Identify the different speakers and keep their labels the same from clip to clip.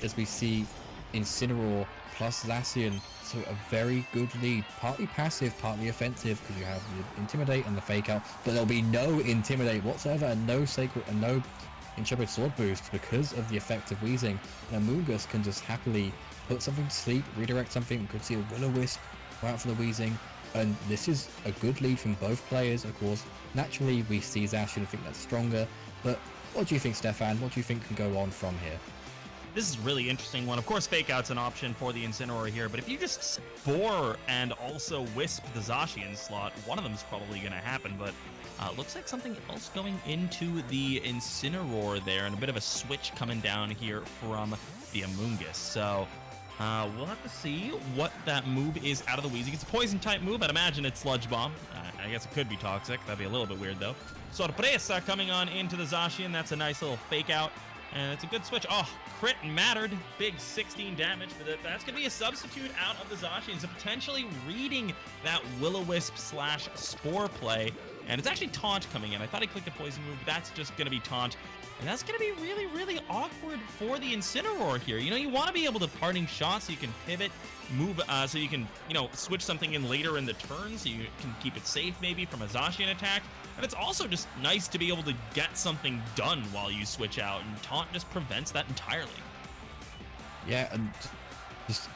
Speaker 1: as we see Incineroar plus Zacian, so a very good lead, partly passive, partly offensive, because you have the Intimidate and the Fake Out, but there'll be no Intimidate whatsoever, and no Sacred, and no Intrepid Sword boost because of the effect of Wheezing. And Amoonguss can just happily put something to sleep, redirect something. We could see a Will-O-Wisp go out for the Wheezing, and this is a good lead from both players. Of course, naturally we see Zacian and think that's stronger, but what do you think, Stefan? What do you think can go on from here?
Speaker 2: This is a really interesting one. Of course, Fake Out's an option for the Incineroar here, but if you just Spore and also Wisp the Zacian slot, one of them is probably going to happen, but looks like something else going into the Incineroar there, and a bit of a switch coming down here from the Amoonguss. So we'll have to see what that move is out of the Wheezing. It's a Poison-type move. I'd imagine it's Sludge Bomb. I guess it could be Toxic. That'd be a little bit weird, though. Sorpresa coming on into the Zacian. That's a nice little Fake Out. And it's a good switch. Oh, crit mattered. Big 16 damage. But that's going to be a substitute out of the Zacian. So potentially reading that Will-O-Wisp slash Spore play. And it's actually Taunt coming in. I thought he clicked a Poison move, but that's just going to be Taunt. And that's going to be really, really awkward for the Incineroar here. You know, you want to be able to parting shot so you can pivot, move, so you can, you know, switch something in later in the turn so you can keep it safe maybe from a Zacian attack. And it's also just nice to be able to get something done while you switch out, and Taunt just prevents that entirely.
Speaker 1: Yeah, and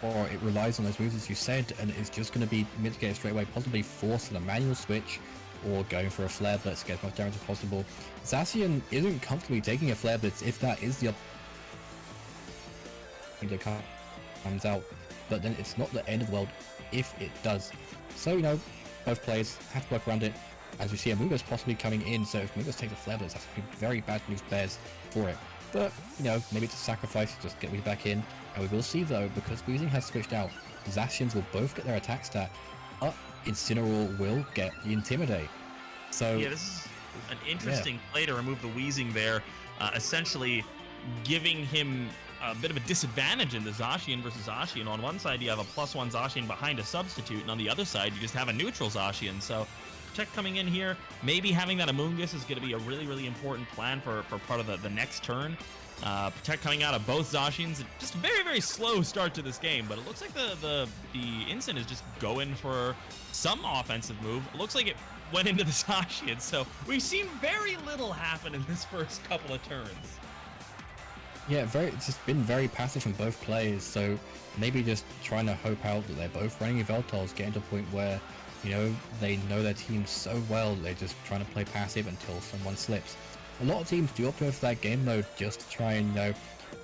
Speaker 1: or it relies on those moves as you said, and it's just going to be mitigated straight away, possibly forcing a manual switch or going for a Flare Blitz to get as much damage as possible. Zacian isn't comfortably taking a Flare Blitz if that is the that comes out, but then it's not the end of the world if it does. So, you know, both players have to work around it. As we see Amoonguss possibly coming in, so if Amoonguss takes a Flare Blitz, that's going to be very bad news bears for it. But, you know, maybe it's a sacrifice to just get me back in. And we will see, though, because Wheezing has switched out, Zacians will both get their attack stat up. Incineroar will get the Intimidate. So
Speaker 2: yeah, this is an interesting play to remove the Wheezing there, essentially giving him a bit of a disadvantage in the Zacian versus Zacian. On one side, you have a +1 Zacian behind a substitute, and on the other side, you just have a neutral Zacian. So Protect coming in here, maybe having that Amoonguss is going to be a really, really important plan for part of the next turn. Protect coming out of both Zacians. Just a very, very slow start to this game, but it looks like the Incin is just going for some offensive move. It looks like it went into the Zacian, so we've seen very little happen in this first couple of turns.
Speaker 1: Yeah, it's just been very passive from both players, so maybe just trying to hope out that they're both running Yveltals, getting to a point where, you know, they know their team so well, they're just trying to play passive until someone slips. A lot of teams do opt for that game mode just to try and, you know,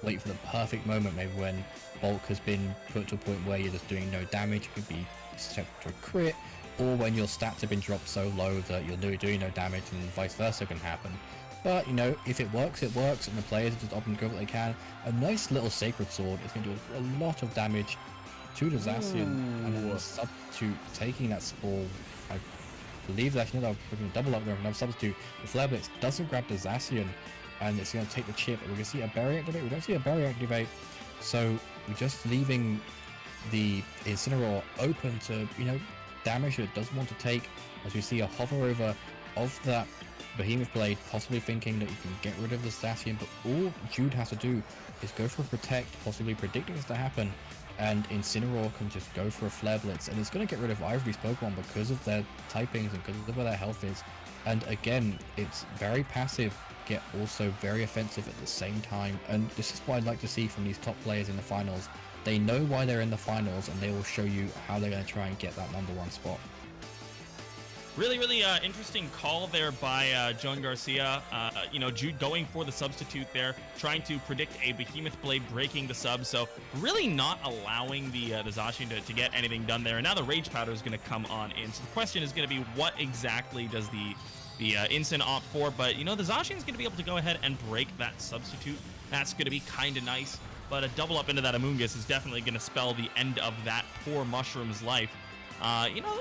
Speaker 1: wait for the perfect moment, maybe when bulk has been put to a point where you're just doing no damage, it could be set to a crit, or when your stats have been dropped so low that you're doing no damage and vice versa can happen. But, you know, if it works, and the players just opt and go what they can. A nice little Sacred Sword is going to do a lot of damage to the Zacian, and then the substitute taking that Spore. I believe that actually we're going to double up there with another substitute. The Flare Blitz doesn't grab the Zacian, and it's going to take the chip. We're going to see a Berry activate. We don't see a Berry activate, so we're just leaving the Incineroar open to, you know, damage that it doesn't want to take, as we see a hover over of that Behemoth Blade, possibly thinking that you can get rid of the Zacian, but all Jude has to do is go for a Protect, possibly predicting this to happen, and Incineroar can just go for a Flare Blitz, and it's going to get rid of either of these Pokemon because of their typings and because of where their health is. And again, it's very passive, yet also very offensive at the same time, and this is what I'd like to see from these top players in the finals. They know why they're in the finals, and they will show you how they're going to try and get that #1 spot.
Speaker 2: Really, really interesting call there by Joan Garcia. You know, Jude going for the substitute there, trying to predict a Behemoth Blade breaking the sub, so really not allowing the Zacian to get anything done there. And now the Rage Powder is going to come on in. So the question is going to be, what exactly does the Incin opt for? But, you know, the Zacian is going to be able to go ahead and break that substitute. That's going to be kind of nice. But a double up into that Amoonguss is definitely going to spell the end of that poor Mushroom's life. You know,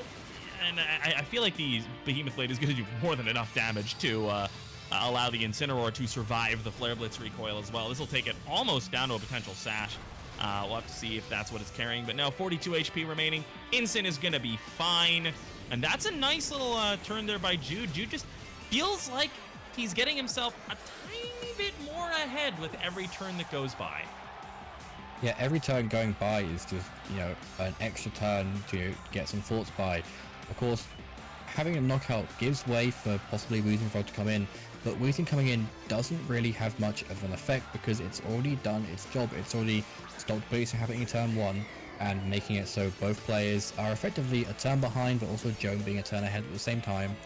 Speaker 2: and I feel like the Behemoth Blade is going to do more than enough damage to allow the Incineroar to survive the Flare Blitz recoil as well. This will take it almost down to a potential Sash. We'll have to see if that's what it's carrying. But now 42 HP remaining. Incin is going to be fine. And that's a nice little turn there by Jude. Jude just feels like he's getting himself a tiny bit more ahead with every turn that goes by.
Speaker 1: Yeah, every turn going by is just, an extra turn to get some thoughts by. Of course, having a knockout gives way for possibly Weezing to come in, but Weezing coming in doesn't really have much of an effect because it's already done its job. It's already stopped Bleach from happening in turn 1 and making it so both players are effectively a turn behind, but also Joan being a turn ahead at the same time.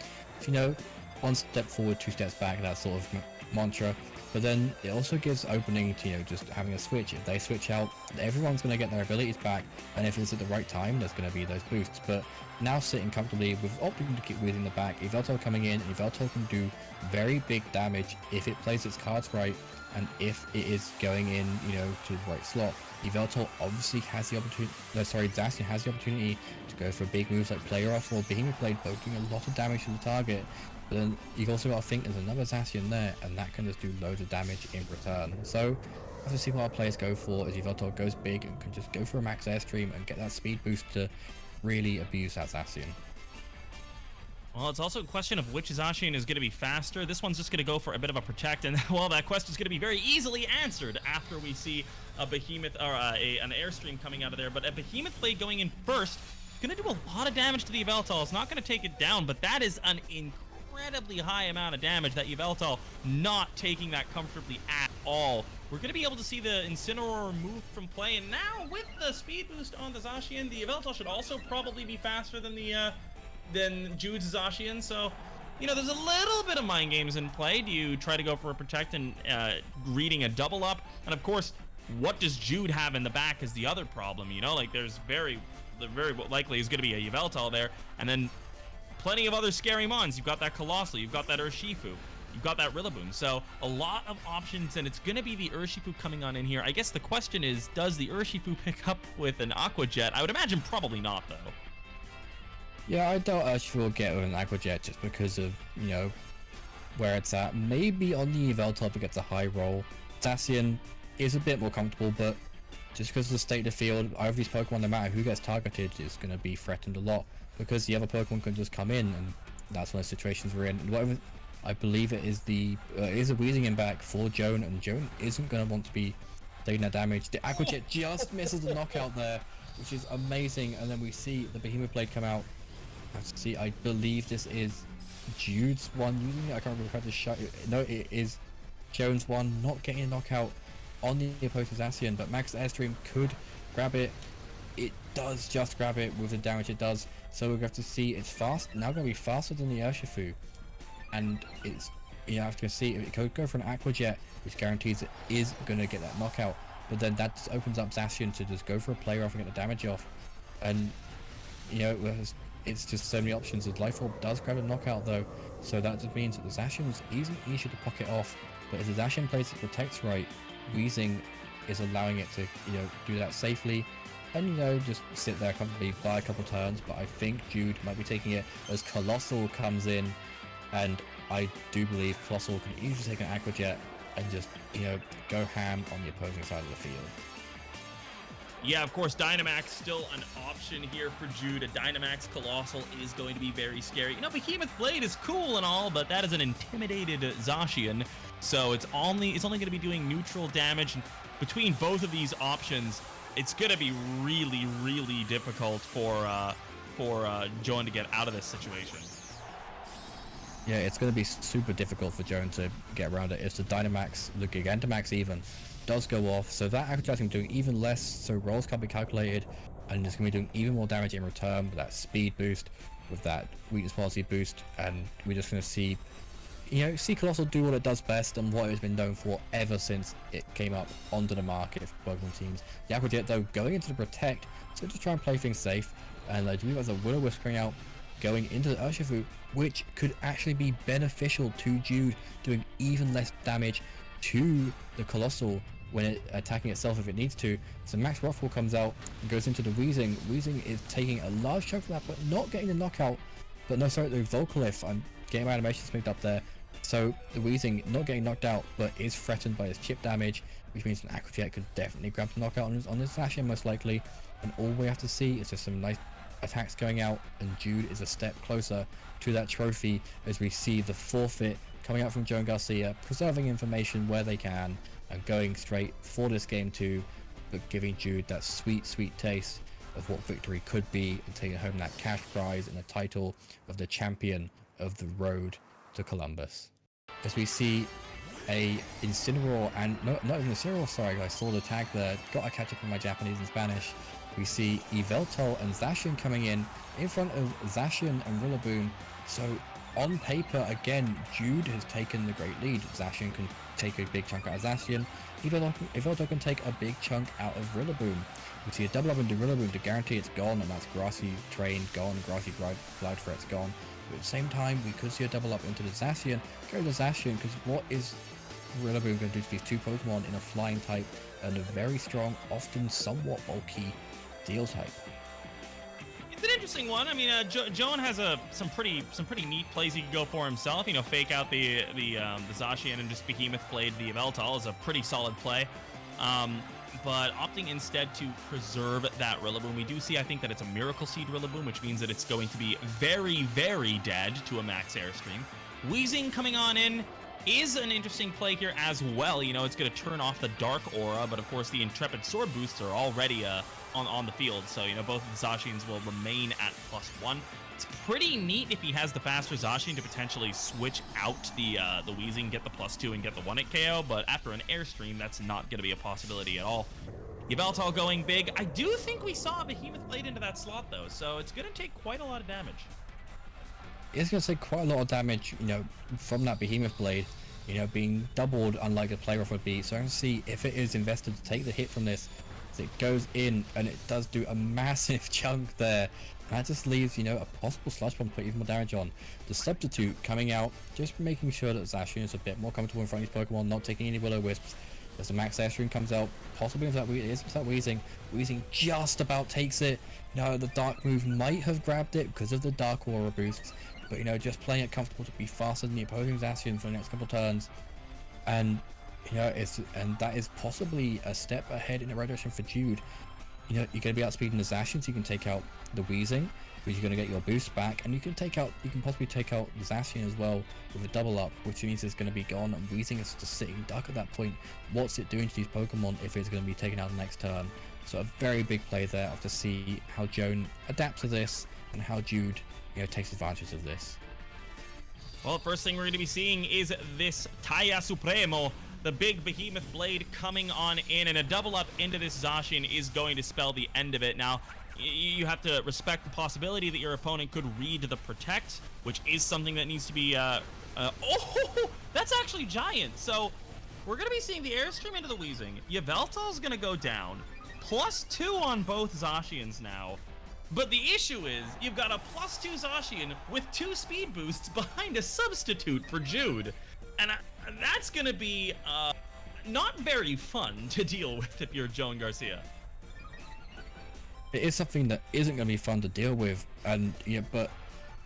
Speaker 1: So, one step forward, 2 steps back, that sort of mantra. But then it also gives opening to, just having a switch. If they switch out, everyone's going to get their abilities back, and if it's at the right time, there's going to be those boosts. But now sitting comfortably with opting to keep Weezing the back, Yveltal coming in, Yveltal can do very big damage if it plays its cards right, and if it is going in, to the right slot. Yveltal obviously has the opportunity, Zacian has the opportunity to go for big moves like Player Off or Behemoth Blade, both doing a lot of damage to the target. But then you've also got to think there's another Zacian there, and that can just do loads of damage in return. So, I have to see what our players go for as Yveltal goes big and can just go for a max airstream and get that speed boost to really abuse that Zacian.
Speaker 2: Well, it's also a question of which Zacian is going to be faster. This one's just going to go for a bit of a protect, and well, that question is going to be very easily answered after we see a Behemoth or an airstream coming out of there. But a Behemoth Blade going in first, going to do a lot of damage to the Yveltal. It's not going to take it down, but that is an incredibly high amount of damage that Yveltal not taking that comfortably at all. We're going to be able to see the Incineroar removed from play, and now with the speed boost on the Zacian, the Yveltal should also probably be faster than Jude's Zacian. So, there's a little bit of mind games in play. Do you try to go for a protect and reading a double up? And of course, what does Jude have in the back is the other problem. Like there's very likely is going to be a Yveltal there, and then plenty of other scary mons. You've got that Colossal, you've got that Urshifu, you've got that Rillaboom. So a lot of options, and it's going to be the Urshifu coming on in here. I guess the question is, does the Urshifu pick up with an Aqua Jet? I would imagine probably not, though.
Speaker 1: Yeah, I doubt Urshifu will get with an Aqua Jet just because of, where it's at. Maybe on the Yveltal if it gets a high roll. Zacian is a bit more comfortable, but just because of the state of the field, either of these Pokemon, no matter who gets targeted, is going to be threatened a lot because the other Pokemon can just come in, and that's one of the situations we're in. And whatever, I believe it is a Weezing in back for Joan, and Joan isn't going to want to be taking that damage. The Aqua Jet just misses the knockout there, which is amazing, and then we see the Behemoth Blade come out. See, I believe this is Jude's one using it. I can't remember if I had to show it. No, it is Joan's one, not getting a knockout on the opposing Zacian, but Max Airstream could grab it. It does just grab it with the damage it does. So we're going to have to see it's fast. Now going to be faster than the Urshifu. And it's, you have to see if it could go for an Aqua Jet, which guarantees it is going to get that knockout. But then that just opens up Zacian to just go for a player off and get the damage off. And, it's just so many options. The Life Orb does grab a knockout though, so that just means that the Zacian is easier to pocket off. But if the Zacian plays it protects right, Weezing is allowing it to do that safely, and just sit there comfortably, buy a couple turns. But I think Jude might be taking it as Colossal comes in, and I do believe Colossal can easily take an Aqua Jet and just go ham on the opposing side of the field.
Speaker 2: Yeah, of course, Dynamax still an option here for Jude. A Dynamax Colossal is going to be very scary. Behemoth Blade is cool and all, but that is an intimidated Zacian, so it's only going to be doing neutral damage. Between both of these options, it's going to be really, really difficult for Joan to get out of this situation.
Speaker 1: Yeah, it's going to be super difficult for Joan to get around it. It's the Dynamax, the Gigantamax even, does go off, so that Aqua Jet is doing even less, so rolls can't be calculated, and it's going to be doing even more damage in return with that speed boost, with that weakness policy boost, and we're just going to see Colossal do what it does best and what it's been known for ever since it came up onto the market for Pokemon teams. The Aqua Jet though going into the Protect, so just try and play things safe, and I believe there's a Will-O-Wisp coming out, going into the Urshifu, which could actually be beneficial to Jude, doing even less damage to the Colossal when it attacking itself if it needs to. So Max Rockfall comes out and goes into the Weezing. Weezing is taking a large chunk from that, but not getting the knockout. But no, sorry, the Volcalif. I'm getting my animations mixed up there. So the Weezing not getting knocked out, but is threatened by his chip damage, which means an Aqua Jet could definitely grab the knockout on his Zacian most likely. And all we have to see is just some nice attacks going out, and Jude is a step closer to that trophy as we see the forfeit coming out from Joan Garcia, preserving information where they can and going straight for this game 2. but giving Jude that sweet, sweet taste of what victory could be and taking home that cash prize and the title of the champion of the road to Columbus. As we see a Incineroar, and not even Incineroar, sorry, I saw the tag there, gotta catch up on my Japanese and Spanish. We see Yveltal and Zacian coming in front of Zacian and Rillaboom. So on paper, again, Jude has taken the great lead. Zacian can take a big chunk out of Zacian. Yveltal can take a big chunk out of Rillaboom. We see a double up into Rillaboom to guarantee it's gone, and that's Grassy Train gone, Grassy Glide Threat's gone. But at the same time, we could see a double up into the Zacian. Go to Zacian, because what is Rillaboom going to do to these two Pokemon in a flying type and a very strong, often somewhat bulky Steel type?
Speaker 2: It's an interesting one. I mean, Joan has some pretty neat plays he could go for himself. You know, fake out the Zacian and just Behemoth Blade the Yveltal is a pretty solid play. But opting instead to preserve that Rillaboom, we do see, I think, that it's a Miracle Seed Rillaboom, which means that it's going to be very, very dead to a max Airstream. Wheezing coming on in is an interesting play here as well. You know, it's going to turn off the Dark Aura, but of course the Intrepid Sword boosts are already on the field, so you know both of the Zacians will remain at +1. It's pretty neat if he has the faster Zacian to potentially switch out the Wheezing, get the +2 and get the 1-hit KO, but after an Airstream, that's not going to be a possibility at all. Yveltal going big. I do think we saw a Behemoth Blade into that slot though, so it's going to take quite a lot of damage.
Speaker 1: It's going to take quite a lot of damage, you know, from that Behemoth Blade, you know, being doubled unlike a playoff would be. So I'm going to see if it is invested to take the hit from this. It goes in and it does do a massive chunk there. And that just leaves, you know, a possible Sludge Bomb to put even more damage on. The Substitute coming out, just making sure that Zacian is a bit more comfortable in front of his Pokemon, not taking any Will-O-Wisps. As the Max Airstream comes out, possibly if that Wheezing. Wheezing just about takes it. You know, the Dark move might have grabbed it because of the Dark Aura boosts. But, you know, just playing it comfortable to be faster than the opposing Zacian for the next couple of turns. And you know, that is possibly a step ahead in the right direction for Jude. You know, you're going to be outspeeding the Zacian, so you can take out the Wheezing, which you're going to get your boost back, and you can possibly take out the Zacian as well with a double up, which means it's going to be gone, and Wheezing is just sitting duck at that point. What's it doing to these Pokemon if it's going to be taken out the next turn? So a very big play there to see how Joan adapts to this and how Jude, you know, takes advantage of this.
Speaker 2: Well, first thing we're going to be seeing is this Taya Supremo. The big Behemoth Blade coming on in, and a double up into this Zacian is going to spell the end of it. Now, you have to respect the possibility that your opponent could read the Protect, which is something that needs to be, oh, that's actually giant. So, we're going to be seeing the Airstream into the Wheezing. Yveltal's going to go down. +2 on both Zacians now. But the issue is, you've got a +2 Zacian with 2 speed boosts behind a Substitute for Jude. And that's going to be not very fun to deal with if you're Joan Garcia.
Speaker 1: It is something that isn't going to be fun to deal with, and yeah, but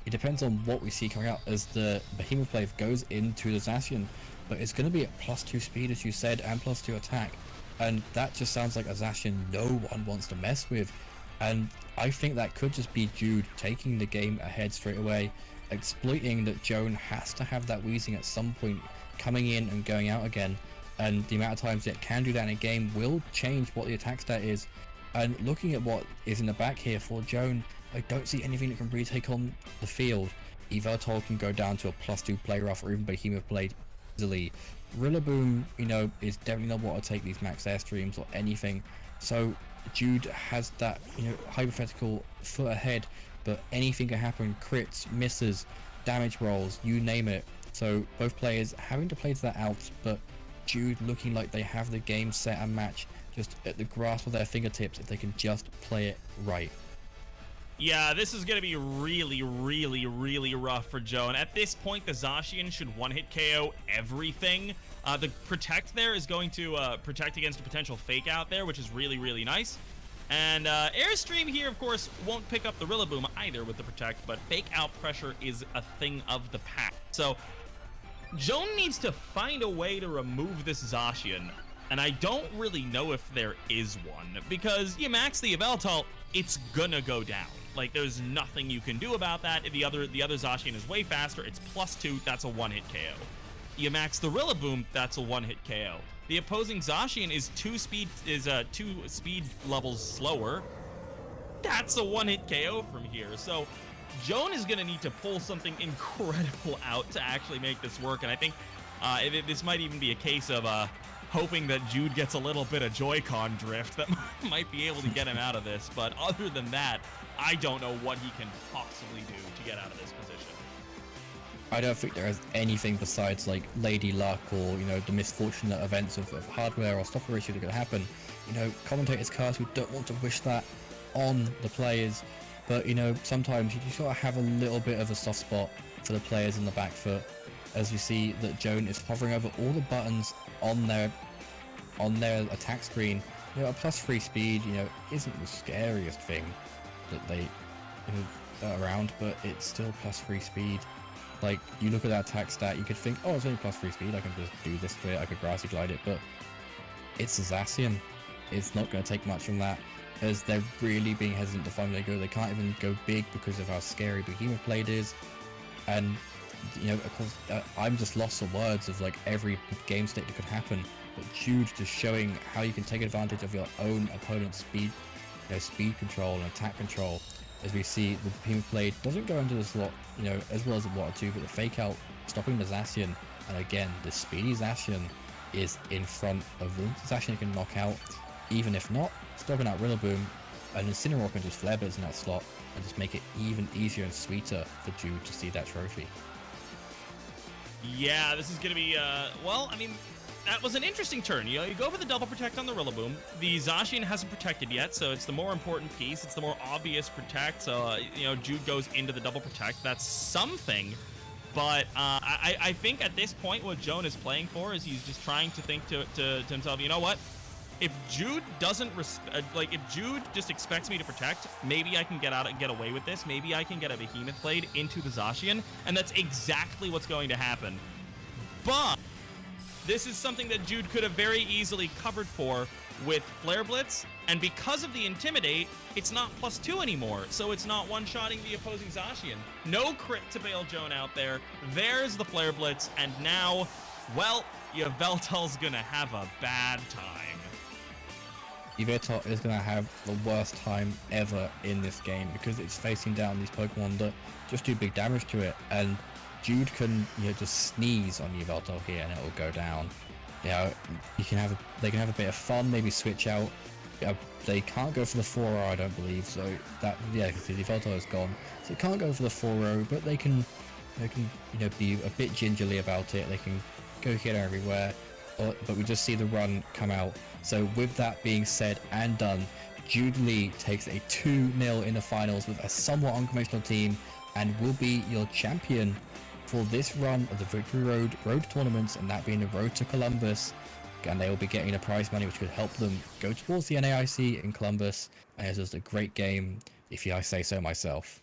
Speaker 1: it depends on what we see coming out as the Behemoth Blade goes into the Zacian. But it's going to be at +2 speed, as you said, and +2 attack, and that just sounds like a Zacian no one wants to mess with. And I think that could just be Jude taking the game ahead straight away, exploiting that Joan has to have that Wheezing at some point coming in and going out again, and the amount of times it can do that in a game will change what the attack stat is. And looking at what is in the back here for Joan, I don't see anything that can really take on the field. Yveltal can go down to a +2 play rough, or even Behemoth Blade easily. Rillaboom, you know, is definitely not what to take these max Airstreams or anything. So Jude has that, you know, hypothetical foot ahead, but anything can happen. Crits, misses, damage rolls, you name it. So both players having to play to that out, but Jude looking like they have the game set and match just at the grasp of their fingertips if they can just play it right.
Speaker 2: Yeah, this is going to be really, really, really rough for Joan. At this point, the Zacian should one-hit KO everything. The Protect there is going to protect against a potential Fake Out there, which is really, really nice. And Airstream here, of course, won't pick up the Rillaboom either with the Protect, but Fake Out pressure is a thing of the past. So Joan needs to find a way to remove this Zacian, and I don't really know if there is one, because you max the Yveltal, it's gonna go down. Like, there's nothing you can do about that. The other Zacian is way faster. It's +2. That's a one-hit KO. You max the Rillaboom. That's a one-hit KO. the opposing Zacian is two speed levels slower. That's a one-hit KO from here. So Joan is going to need to pull something incredible out to actually make this work. And I think this might even be a case of hoping that Jude gets a little bit of Joy-Con drift that might be able to get him out of this. But other than that, I don't know what he can possibly do to get out of this position.
Speaker 1: I don't think there is anything besides like Lady Luck or, you know, the misfortunate events of hardware or software issues that could happen. You know, commentators, cars who don't want to wish that on the players, but you know, sometimes you just gotta have a little bit of a soft spot for the players in the back foot, as you see that Joan is hovering over all the buttons on their attack screen. You know, a +3 speed, you know, isn't the scariest thing that they around, but it's still +3 speed. Like, you look at that attack stat, you could think, oh, it's only +3 speed, I can just do this to it, I could grassy glide it, but it's a Zacian. It's not going to take much from that, as they're really being hesitant to find where they go. They can't even go big because of how scary Behemoth Blade is, and, you know, of course, I'm just lost for words of, like, every game state that could happen, but Jude just showing how you can take advantage of your own opponent's speed, you know, speed control and attack control. As we see, the Behemoth Blade doesn't go into the slot, you know, as well as it wanted to, but the fake out stopping the Zacian, and again, the speedy Zacian is in front of the Zacian can knock out. Even if not, stopping out Rillaboom, and Incineroar can just flare blitz in that slot and just make it even easier and sweeter for Jude to see that trophy.
Speaker 2: Yeah, this is going to be, well, I mean, that was an interesting turn. You know, you go for the double protect on the Rillaboom. The Zacian hasn't protected yet, so it's the more important piece. It's the more obvious protect. So, you know, Jude goes into the double protect. That's something. But I think at this point, what Joan is playing for is he's just trying to think to himself, you know what? If Jude doesn't, if Jude just expects me to protect, maybe I can get away with this. Maybe I can get a Behemoth Blade into the Zacian, and that's exactly what's going to happen. But this is something that Jude could have very easily covered for with Flare Blitz, and because of the Intimidate, it's not +2 anymore, so it's not one-shotting the opposing Zacian. No crit to bail Joan out there. There's the Flare Blitz, and now, well, Yveltal's gonna have a bad time.
Speaker 1: Yveltal is going to have the worst time ever in this game because it's facing down these Pokemon that just do big damage to it, and Jude can, you know, just sneeze on Yveltal here and it will go down. You know, they can have a bit of fun, maybe switch out. They can't go for the 4-0, I don't believe, so that, yeah, because Yveltal is gone, so they can't go for the 4-0, but they can, you know, be a bit gingerly about it. They can go here everywhere, but we just see the run come out. So with that being said and done, Jude Lee takes a 2-0 in the finals with a somewhat unconventional team and will be your champion for this run of the Victory Road tournaments, and that being the Road to Columbus. And they will be getting the prize money, which could help them go towards the NAIC in Columbus. And it's just a great game, if I say so myself.